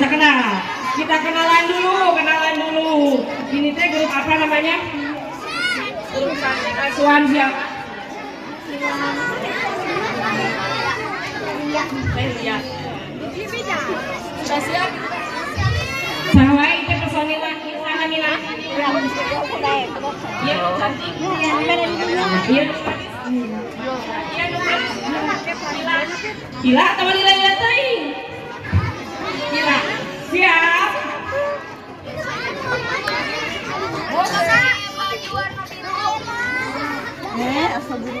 bisa kenal. Kita kenalan dulu. Ini teh grup apa namanya? Grup panti asuhan siapa? Iya. Sudah siap? Sawai itu personil laki sama Mila. Iya, cantik. Iya. Gila atau Lila ya teh? Gila. Siap. Asal buru.